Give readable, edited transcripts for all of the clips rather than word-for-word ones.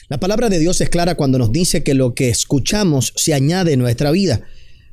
La palabra de Dios es clara cuando nos dice que lo que escuchamos se añade en nuestra vida.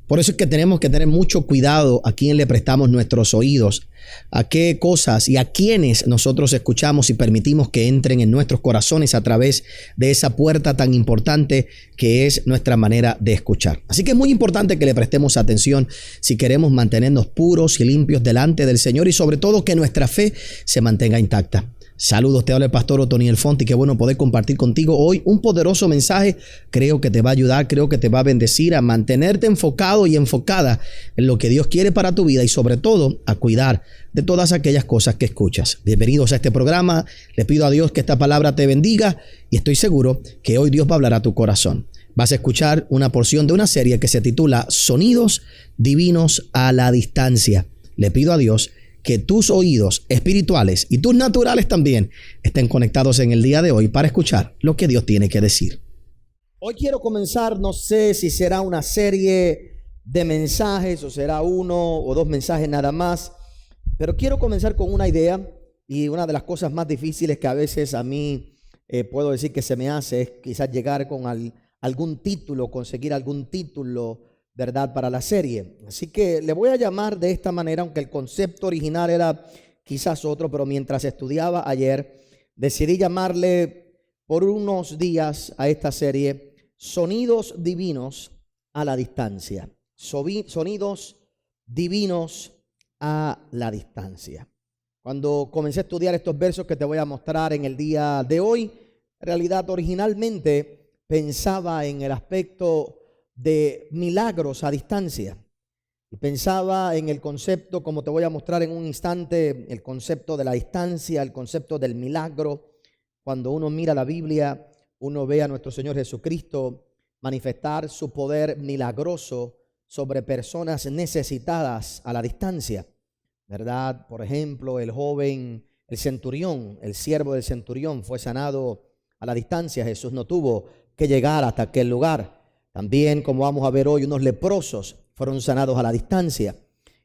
Por eso es que tenemos que tener mucho cuidado a quién le prestamos nuestros oídos, a qué cosas y a quiénes nosotros escuchamos y permitimos que entren en nuestros corazones a través de esa puerta tan importante que es nuestra manera de escuchar. Así que es muy importante que le prestemos atención si queremos mantenernos puros y limpios delante del Señor y sobre todo que nuestra fe se mantenga intacta. Saludos, te habla el pastor Otoniel Fonti. Qué bueno poder compartir contigo hoy un poderoso mensaje. Creo que te va a ayudar, creo que te va a bendecir a mantenerte enfocado y enfocada en lo que Dios quiere para tu vida y sobre todo a cuidar de todas aquellas cosas que escuchas. Bienvenidos a este programa. Le pido a Dios que esta palabra te bendiga y estoy seguro que hoy Dios va a hablar a tu corazón. Vas a escuchar una porción de una serie que se titula Sonidos Divinos a la Distancia. Le pido a Dios que tus oídos espirituales y tus naturales también estén conectados en el día de hoy para escuchar lo que Dios tiene que decir. Hoy quiero comenzar, no sé si será una serie de mensajes o será uno o dos mensajes nada más, pero quiero comenzar con una idea y una de las cosas más difíciles que a veces a mí puedo decir que se me hace es quizás llegar con algún título, conseguir algún título, ¿verdad?, para la serie. Así que le voy a llamar de esta manera, aunque el concepto original era quizás otro, pero mientras estudiaba ayer, decidí llamarle por unos días a esta serie Sonidos Divinos a la Distancia. Sonidos Divinos a la Distancia. Cuando comencé a estudiar estos versos que te voy a mostrar en el día de hoy, en realidad originalmente pensaba en el aspecto de milagros a distancia y pensaba en el concepto, como te voy a mostrar en un instante, el concepto de la distancia, el concepto del milagro. Cuando uno mira la Biblia, uno ve a nuestro Señor Jesucristo manifestar su poder milagroso sobre personas necesitadas a la distancia, ¿verdad? Por ejemplo, el joven, el centurión, el siervo del centurión fue sanado a la distancia. Jesús no tuvo que llegar hasta aquel lugar. También, como vamos a ver hoy, unos leprosos fueron sanados a la distancia.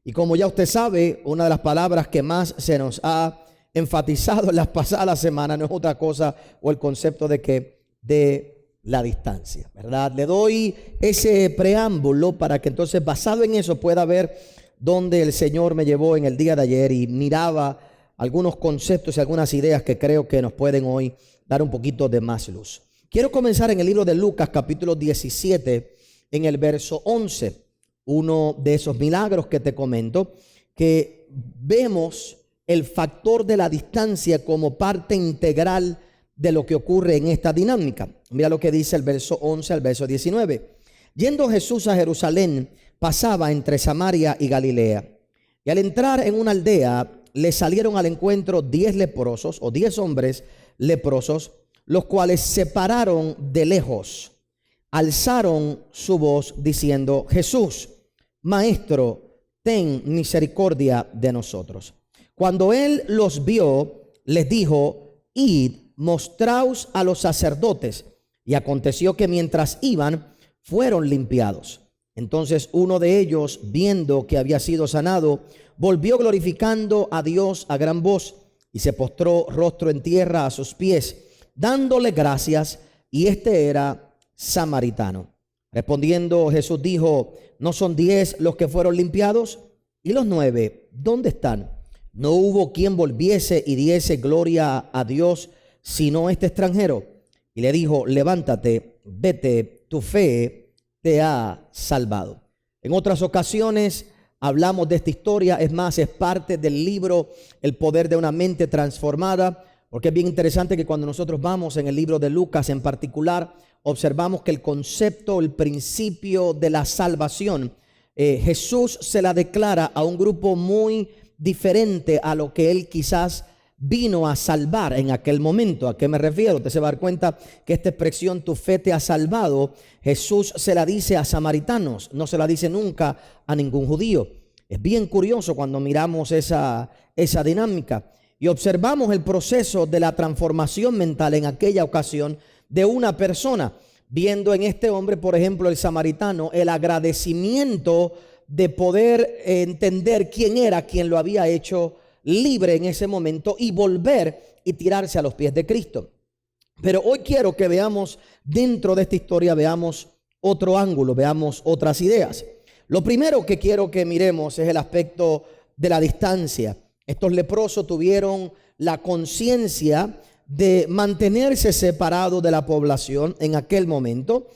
Y como ya usted sabe, una de las palabras que más se nos ha enfatizado en las pasadas semanas no es otra cosa o el concepto de la distancia, ¿verdad? Le doy ese preámbulo para que entonces, basado en eso, pueda ver dónde el Señor me llevó en el día de ayer y miraba algunos conceptos y algunas ideas que creo que nos pueden hoy dar un poquito de más luz. Quiero comenzar en el libro de Lucas, capítulo 17, en el verso 11. Uno de esos milagros que te comento, que vemos el factor de la distancia como parte integral de lo que ocurre en esta dinámica. Mira lo que dice el verso 11 al verso 19. Yendo Jesús a Jerusalén, pasaba entre Samaria y Galilea. Y al entrar en una aldea, le salieron al encuentro 10 leprosos o 10 hombres leprosos, los cuales se pararon de lejos, alzaron su voz diciendo: Jesús, Maestro, ten misericordia de nosotros. Cuando él los vio, les dijo: Id, mostraos a los sacerdotes. Y aconteció que mientras iban, fueron limpiados. Entonces uno de ellos, viendo que había sido sanado, volvió glorificando a Dios a gran voz y se postró rostro en tierra a sus pies, dándole gracias, y este era samaritano. Respondiendo Jesús dijo: ¿no son 10 los que fueron limpiados? ¿Y los 9 dónde están? No hubo quien volviese y diese gloria a Dios, sino este extranjero. Y le dijo: levántate, vete, tu fe te ha salvado. En otras ocasiones hablamos de esta historia, es más, es parte del libro El poder de una mente transformada. Porque es bien interesante que cuando nosotros vamos en el libro de Lucas en particular, observamos que el concepto, el principio de la salvación, Jesús se la declara a un grupo muy diferente a lo que él quizás vino a salvar en aquel momento. ¿A qué me refiero? Usted se va a dar cuenta que esta expresión, tu fe te ha salvado, Jesús se la dice a samaritanos, no se la dice nunca a ningún judío. Es bien curioso cuando miramos esa dinámica. Y observamos el proceso de la transformación mental en aquella ocasión de una persona, viendo en este hombre, por ejemplo, el samaritano, el agradecimiento de poder entender quién era quien lo había hecho libre en ese momento y volver y tirarse a los pies de Cristo. Pero hoy quiero que veamos dentro de esta historia, veamos otro ángulo, veamos otras ideas. Lo primero que quiero que miremos es el aspecto de la distancia. Estos leprosos tuvieron la conciencia de mantenerse separados de la población en aquel momento.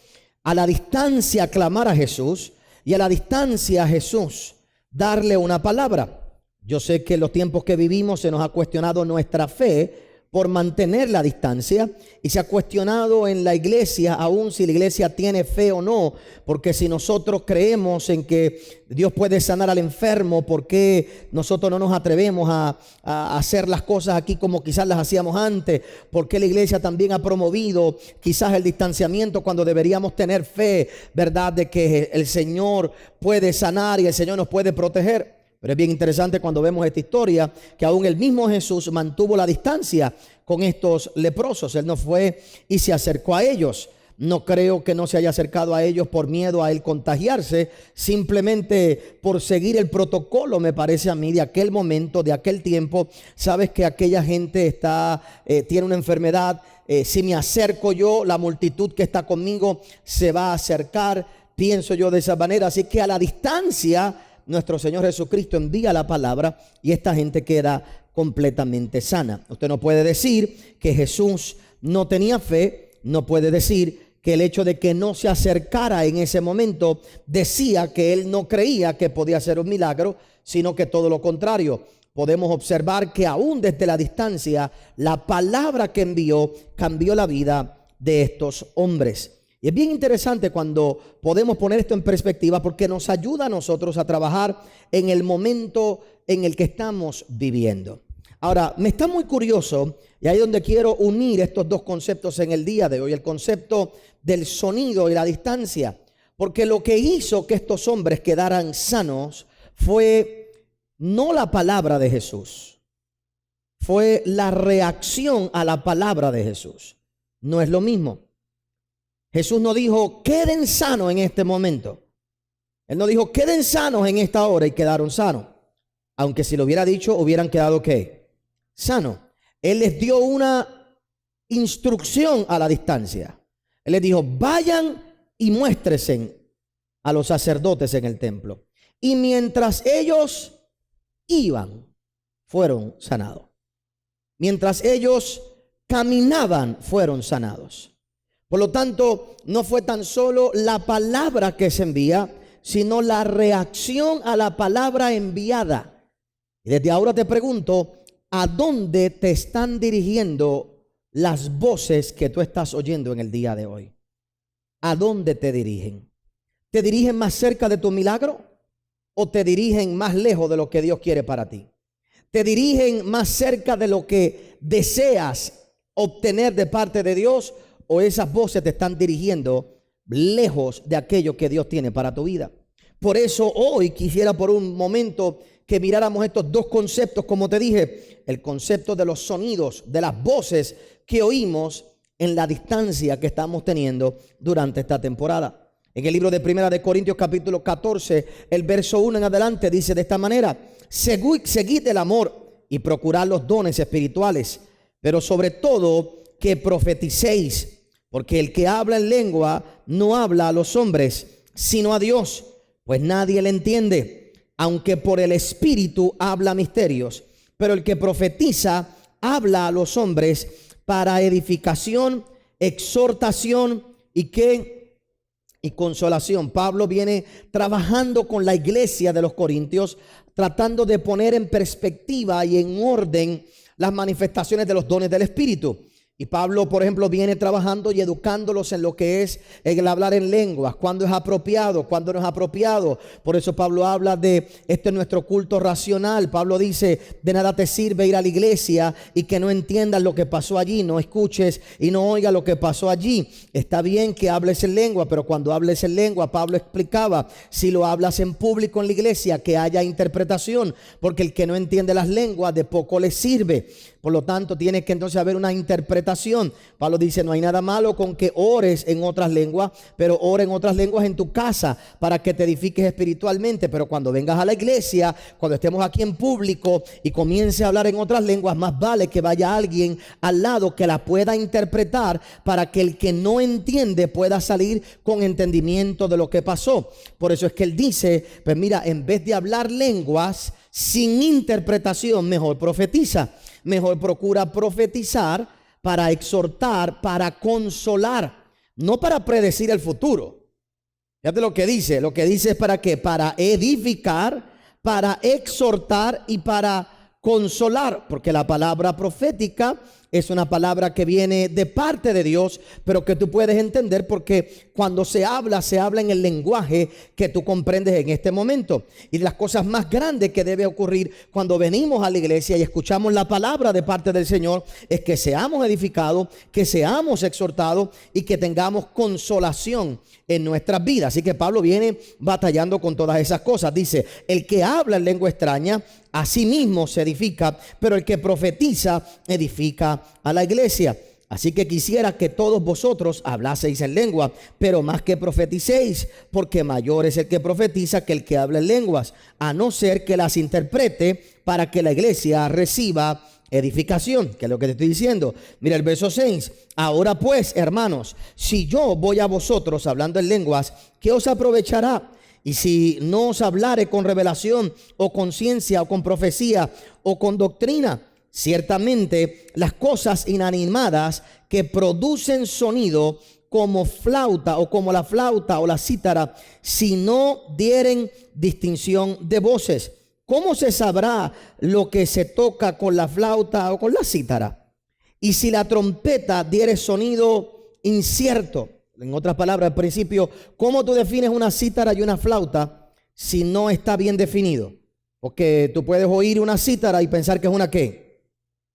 A la distancia clamar a Jesús y a la distancia a Jesús darle una palabra. Yo sé que en los tiempos que vivimos se nos ha cuestionado nuestra fe por mantener la distancia, y se ha cuestionado en la iglesia aún si la iglesia tiene fe o no, porque si nosotros creemos en que Dios puede sanar al enfermo, ¿por qué nosotros no nos atrevemos a hacer las cosas aquí como quizás las hacíamos antes? ¿Por qué la iglesia también ha promovido quizás el distanciamiento cuando deberíamos tener fe, verdad, de que el Señor puede sanar y el Señor nos puede proteger? Pero es bien interesante cuando vemos esta historia que aún el mismo Jesús mantuvo la distancia con estos leprosos. Él no fue y se acercó a ellos. No creo que no se haya acercado a ellos por miedo a él contagiarse, simplemente por seguir el protocolo, me parece a mí, de aquel momento, de aquel tiempo. Sabes que aquella gente tiene una enfermedad. Si me acerco yo, la multitud que está conmigo se va a acercar. Pienso yo de esa manera. Así que a la distancia nuestro Señor Jesucristo envía la palabra y esta gente queda completamente sana. Usted no puede decir que Jesús no tenía fe, no puede decir que el hecho de que no se acercara en ese momento decía que él no creía que podía hacer un milagro, sino que todo lo contrario. Podemos observar que aún desde la distancia, la palabra que envió cambió la vida de estos hombres. Y es bien interesante cuando podemos poner esto en perspectiva, porque nos ayuda a nosotros a trabajar en el momento en el que estamos viviendo. Ahora, me está muy curioso, y ahí es donde quiero unir estos dos conceptos en el día de hoy, el concepto del sonido y la distancia, porque lo que hizo que estos hombres quedaran sanos fue no la palabra de Jesús, fue la reacción a la palabra de Jesús. No es lo mismo. Jesús no dijo, queden sanos en este momento. Él no dijo, queden sanos en esta hora, y quedaron sanos. Aunque si lo hubiera dicho, hubieran quedado ¿qué? Sanos. Él les dio una instrucción a la distancia. Él les dijo, vayan y muéstrense a los sacerdotes en el templo. Y mientras ellos iban, fueron sanados. Mientras ellos caminaban, fueron sanados. Por lo tanto, no fue tan solo la palabra que se envía, sino la reacción a la palabra enviada. Y desde ahora te pregunto, ¿a dónde te están dirigiendo las voces que tú estás oyendo en el día de hoy? ¿A dónde te dirigen? ¿Te dirigen más cerca de tu milagro o te dirigen más lejos de lo que Dios quiere para ti? ¿Te dirigen más cerca de lo que deseas obtener de parte de Dios, o esas voces te están dirigiendo lejos de aquello que Dios tiene para tu vida? Por eso hoy quisiera por un momento que miráramos estos dos conceptos, como te dije, el concepto de los sonidos, de las voces que oímos en la distancia que estamos teniendo durante esta temporada. En el libro de Primera de Corintios capítulo 14, el verso 1 en adelante dice de esta manera: seguid el amor y procurad los dones espirituales, pero sobre todo que profeticéis. Porque el que habla en lengua no habla a los hombres, sino a Dios, pues nadie le entiende, aunque por el Espíritu habla misterios. Pero el que profetiza habla a los hombres para edificación, exhortación y consolación. Pablo viene trabajando con la iglesia de los Corintios, tratando de poner en perspectiva y en orden las manifestaciones de los dones del Espíritu. Y Pablo, por ejemplo, viene trabajando y educándolos en lo que es el hablar en lenguas, cuándo es apropiado, cuándo no es apropiado. Por eso Pablo habla de este nuestro culto racional. Pablo dice, de nada te sirve ir a la iglesia y que no entiendas lo que pasó allí, no escuches y no oigas lo que pasó allí. Está bien que hables en lengua, pero cuando hables en lengua, Pablo explicaba, si lo hablas en público en la iglesia, que haya interpretación, porque el que no entiende las lenguas de poco le sirve. Por lo tanto, tiene que entonces haber una interpretación interpretación. Pablo dice, no hay nada malo con que ores en otras lenguas, pero ora en otras lenguas en tu casa para que te edifiques espiritualmente. Pero cuando vengas a la iglesia, cuando estemos aquí en público y comience a hablar en otras lenguas, más vale que vaya alguien al lado que la pueda interpretar para que el que no entiende pueda salir con entendimiento de lo que pasó. Por eso es que él dice, pues mira, en vez de hablar lenguas sin interpretación, mejor profetiza. Mejor procura profetizar para exhortar, para consolar, no para predecir el futuro. Fíjate lo que dice. Lo que dice es para qué, para edificar, para exhortar y para consolar, porque la palabra profética es una palabra que viene de parte de Dios, pero que tú puedes entender porque cuando se habla en el lenguaje que tú comprendes en este momento. Y las cosas más grandes que debe ocurrir cuando venimos a la iglesia y escuchamos la palabra de parte del Señor es que seamos edificados, que seamos exhortados y que tengamos consolación en nuestras vidas. Así que Pablo viene batallando con todas esas cosas. Dice, el que habla en lengua extraña a sí mismo se edifica, pero el que profetiza edifica a la iglesia. Así que quisiera que todos vosotros hablaseis en lengua, pero más que profeticéis, porque mayor es el que profetiza que el que habla en lenguas, a no ser que las interprete para que la iglesia reciba edificación, que es lo que te estoy diciendo. Mira el verso 6. Ahora pues, hermanos, si yo voy a vosotros hablando en lenguas, ¿qué os aprovechará? Y si no os hablare con revelación o con ciencia o con profecía o con doctrina, ciertamente las cosas inanimadas que producen sonido como flauta o como la flauta o la cítara, si no dieren distinción de voces, ¿cómo se sabrá lo que se toca con la flauta o con la cítara? Y si la trompeta diere sonido incierto, en otras palabras, al principio, ¿cómo tú defines una cítara y una flauta si no está bien definido? Porque tú puedes oír una cítara y pensar que es una ¿qué?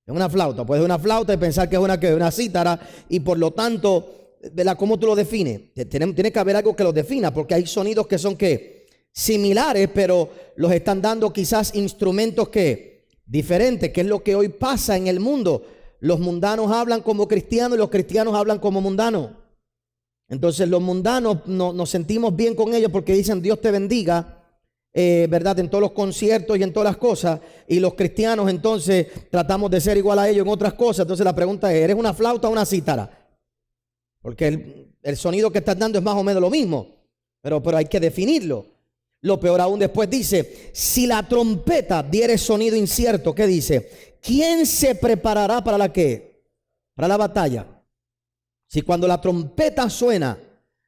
Es una flauta. Puedes oír una flauta y pensar que es una ¿qué? Una cítara. Y por lo tanto, ¿cómo tú lo defines? Tiene que haber algo que lo defina, porque hay sonidos que son ¿qué? Similares, pero los están dando quizás instrumentos ¿qué? Diferentes, que es lo que hoy pasa en el mundo. Los mundanos hablan como cristianos y los cristianos hablan como mundanos. Entonces los mundanos nos sentimos bien con ellos porque dicen Dios te bendiga, ¿verdad? En todos los conciertos y en todas las cosas. Y los cristianos entonces tratamos de ser igual a ellos en otras cosas. Entonces la pregunta es, ¿eres una flauta o una cítara? Porque el sonido que estás dando es más o menos lo mismo, pero hay que definirlo. Lo peor aún después dice, si la trompeta diere sonido incierto, ¿qué dice? ¿Quién se preparará para la qué? Para la batalla. Si cuando la trompeta suena,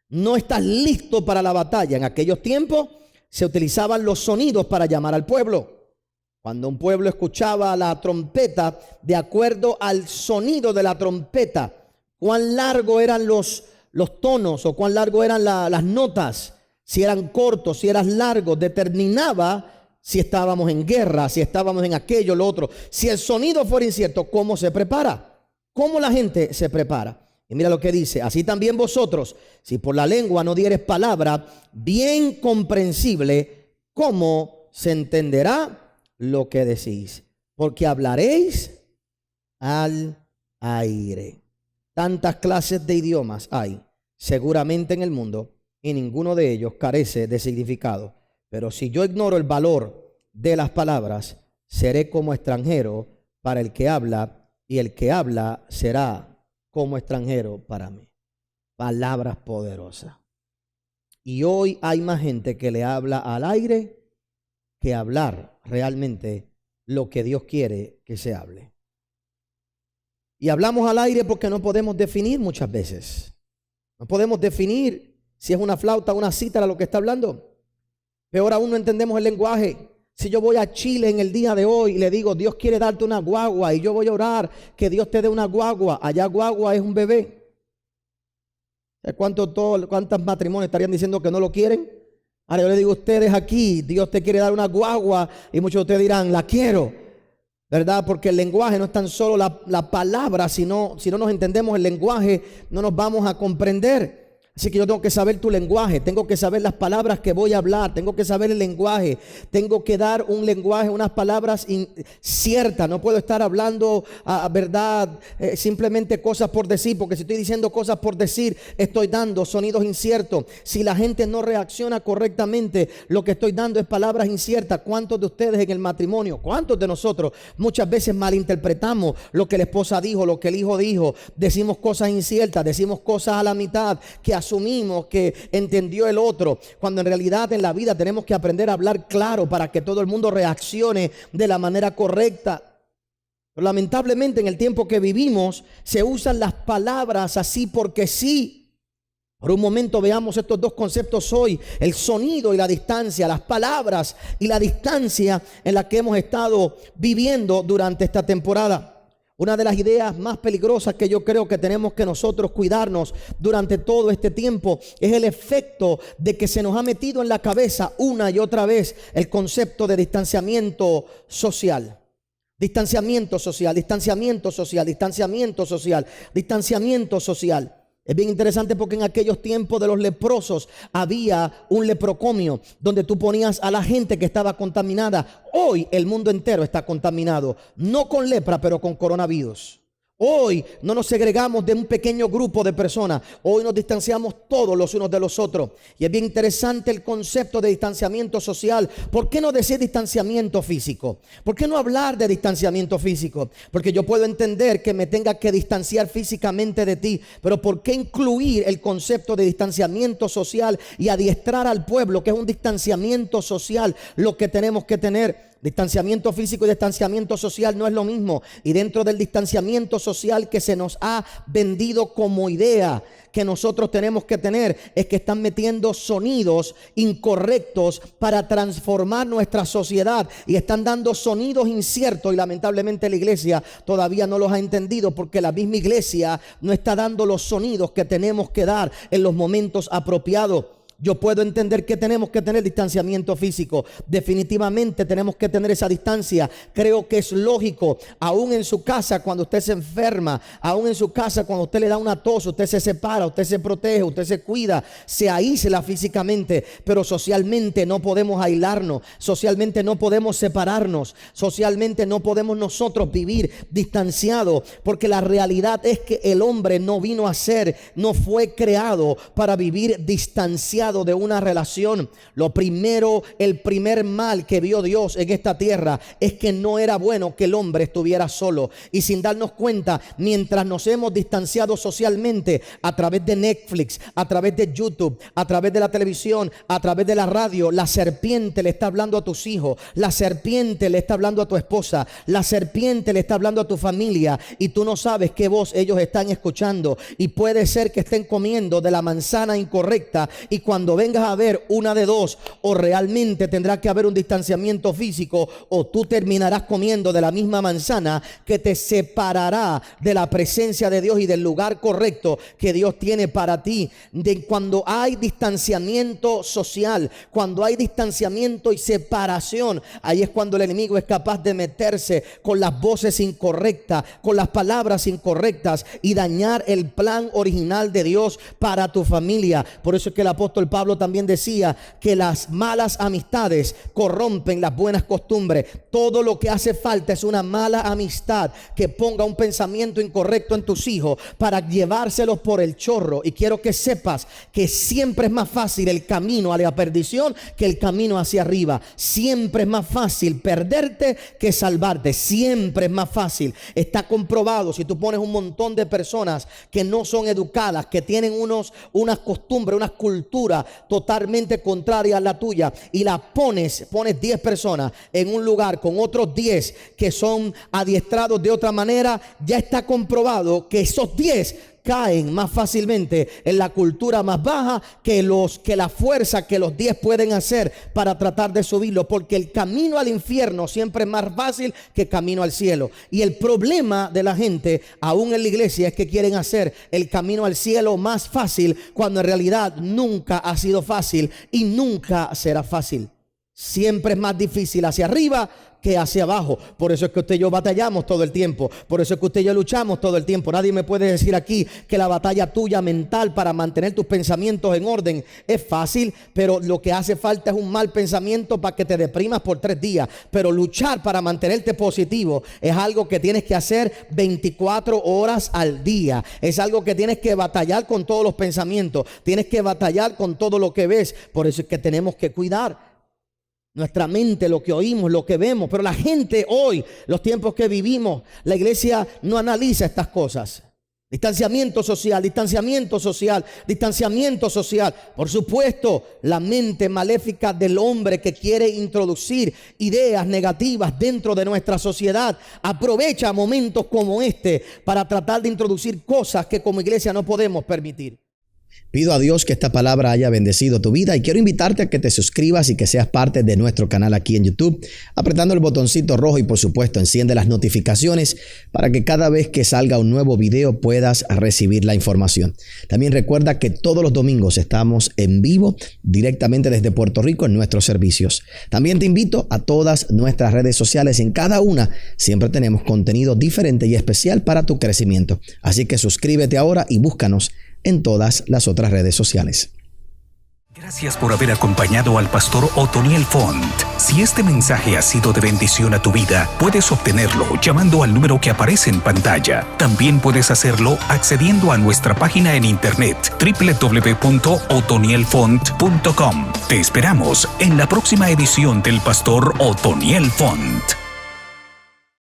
no estás listo para la batalla. En aquellos tiempos se utilizaban los sonidos para llamar al pueblo. Cuando un pueblo escuchaba la trompeta, de acuerdo al sonido de la trompeta, cuán largo eran los tonos o cuán largo eran las notas, si eran cortos, si eran largos, determinaba si estábamos en guerra, si estábamos en aquello, lo otro. Si el sonido fuera incierto, ¿cómo se prepara? ¿Cómo la gente se prepara? Y mira lo que dice, así también vosotros, si por la lengua no dieres palabra bien comprensible, ¿cómo se entenderá lo que decís? Porque hablaréis al aire. Tantas clases de idiomas hay seguramente en el mundo y ninguno de ellos carece de significado. Pero si yo ignoro el valor de las palabras, seré como extranjero para el que habla y el que habla será como extranjero para mí. Palabras poderosas. Y hoy hay más gente que le habla al aire que hablar realmente lo que Dios quiere que se hable. Y hablamos al aire porque no podemos definir muchas veces. No podemos definir si es una flauta o una cítara lo que está hablando. Peor aún, no entendemos el lenguaje. Si yo voy a Chile en el día de hoy y le digo, Dios quiere darte una guagua y yo voy a orar que Dios te dé una guagua, allá guagua es un bebé. ¿Cuántos matrimonios estarían diciendo que no lo quieren? Ahora yo le digo a ustedes aquí, Dios te quiere dar una guagua y muchos de ustedes dirán, la quiero, ¿verdad? Porque el lenguaje no es tan solo la palabra, sino si no nos entendemos el lenguaje, no nos vamos a comprender. Así que yo tengo que saber tu lenguaje, tengo que saber las palabras que voy a hablar, tengo que saber el lenguaje, tengo que dar un lenguaje, unas palabras ciertas. No puedo estar hablando verdad, simplemente cosas por decir, porque si estoy diciendo cosas por decir, estoy dando sonidos inciertos. Si la gente no reacciona correctamente, lo que estoy dando es palabras inciertas. ¿Cuántos de ustedes en el matrimonio, cuántos de nosotros muchas veces malinterpretamos lo que la esposa dijo, lo que el hijo dijo? Decimos cosas inciertas, decimos cosas a la mitad que asumimos que entendió el otro, cuando en realidad en la vida tenemos que aprender a hablar claro para que todo el mundo reaccione de la manera correcta. Pero lamentablemente en el tiempo que vivimos se usan las palabras así porque sí. Por un momento veamos estos dos conceptos hoy: el sonido y la distancia, las palabras y la distancia en la que hemos estado viviendo durante esta temporada. Una de las ideas más peligrosas que yo creo que tenemos que nosotros cuidarnos durante todo este tiempo es el efecto de que se nos ha metido en la cabeza una y otra vez el concepto de distanciamiento social. Distanciamiento social, distanciamiento social, distanciamiento social, distanciamiento social. Es bien interesante porque en aquellos tiempos de los leprosos había un leprocomio donde tú ponías a la gente que estaba contaminada. Hoy el mundo entero está contaminado, no con lepra, pero con coronavirus. Hoy no nos segregamos de un pequeño grupo de personas. Hoy nos distanciamos todos los unos de los otros. Y es bien interesante el concepto de distanciamiento social. ¿Por qué no decir distanciamiento físico? ¿Por qué no hablar de distanciamiento físico? Porque yo puedo entender que me tenga que distanciar físicamente de ti, pero ¿por qué incluir el concepto de distanciamiento social y adiestrar al pueblo que es un distanciamiento social lo que tenemos que tener? Distanciamiento físico y distanciamiento social no es lo mismo. Y dentro del distanciamiento social que se nos ha vendido como idea que nosotros tenemos que tener, es que están metiendo sonidos incorrectos para transformar nuestra sociedad. Y están dando sonidos inciertos, y lamentablemente la iglesia todavía no los ha entendido, porque la misma iglesia no está dando los sonidos que tenemos que dar en los momentos apropiados. Yo puedo entender que tenemos que tener distanciamiento físico. Definitivamente tenemos que tener esa distancia. Creo que es lógico. Aún en su casa cuando usted se enferma, aún en su casa cuando usted le da una tos, usted se separa, usted se protege, usted se cuida, se aísla físicamente. Pero socialmente no podemos aislarnos. Socialmente no podemos separarnos. Socialmente no podemos nosotros vivir distanciados. Porque la realidad es que el hombre no vino a ser, no fue creado para vivir distanciado de una relación. Lo primero, el primer mal que vio Dios en esta tierra es que no era bueno que el hombre estuviera solo. Y sin darnos cuenta, mientras nos hemos distanciado socialmente a través de Netflix, a través de YouTube, a través de la televisión, a través de la radio, la serpiente le está hablando a tus hijos, la serpiente le está hablando a tu esposa, la serpiente le está hablando a tu familia, y tú no sabes qué voz ellos están escuchando. Y puede ser que estén comiendo de la manzana incorrecta, y cuando vengas a ver, una de dos: o realmente tendrá que haber un distanciamiento físico, o tú terminarás comiendo de la misma manzana que te separará de la presencia de Dios y del lugar correcto que Dios tiene para ti. Cuando hay distanciamiento social, cuando hay distanciamiento y separación, ahí es cuando el enemigo es capaz de meterse con las voces incorrectas, con las palabras incorrectas, y dañar el plan original de Dios para tu familia. Por eso es que el apóstol Pablo también decía que las malas amistades corrompen las buenas costumbres. Todo lo que hace falta es una mala amistad que ponga un pensamiento incorrecto en tus hijos para llevárselos por el chorro. Y quiero que sepas que siempre es más fácil el camino a la perdición que el camino hacia arriba. Siempre es más fácil perderte que salvarte. Siempre es más fácil. Está comprobado. Si tú pones un montón de personas que no son educadas, que tienen unas costumbres, unas culturas totalmente contraria a la tuya, y pones 10 personas en un lugar con otros 10 que son adiestrados de otra manera, ya está comprobado que esos 10 caen más fácilmente en la cultura más baja que la fuerza que los 10 pueden hacer para tratar de subirlo, porque el camino al infierno siempre es más fácil que el camino al cielo. Y el problema de la gente, aún en la iglesia, es que quieren hacer el camino al cielo más fácil, cuando en realidad nunca ha sido fácil y nunca será fácil. Siempre es más difícil hacia arriba que hacia abajo. Por eso es que usted y yo batallamos todo el tiempo. Por eso es que usted y yo luchamos todo el tiempo. Nadie me puede decir aquí que la batalla tuya mental para mantener tus pensamientos en orden es fácil, pero lo que hace falta es un mal pensamiento para que te deprimas por 3 días. Pero luchar para mantenerte positivo es algo que tienes que hacer 24 horas al día. Es algo que tienes que batallar con todos los pensamientos. Tienes que batallar con todo lo que ves. Por eso es que tenemos que cuidar nuestra mente, lo que oímos, lo que vemos. Pero la gente hoy, los tiempos que vivimos, la iglesia no analiza estas cosas. Distanciamiento social, distanciamiento social, distanciamiento social. Por supuesto, la mente maléfica del hombre que quiere introducir ideas negativas dentro de nuestra sociedad aprovecha momentos como este para tratar de introducir cosas que como iglesia no podemos permitir. Pido a Dios que esta palabra haya bendecido tu vida y quiero invitarte a que te suscribas y que seas parte de nuestro canal aquí en YouTube, apretando el botoncito rojo y por supuesto enciende las notificaciones para que cada vez que salga un nuevo video puedas recibir la información. También recuerda que todos los domingos estamos en vivo directamente desde Puerto Rico en nuestros servicios. También te invito a todas nuestras redes sociales. En cada una siempre tenemos contenido diferente y especial para tu crecimiento. Así que suscríbete ahora y búscanos en todas las otras redes sociales. Gracias por haber acompañado al pastor Otoniel Font. Si este mensaje ha sido de bendición a tu vida, puedes obtenerlo llamando al número que aparece en pantalla. También puedes hacerlo accediendo a nuestra página en internet www.otonielfont.com. Te esperamos en la próxima edición del pastor Otoniel Font.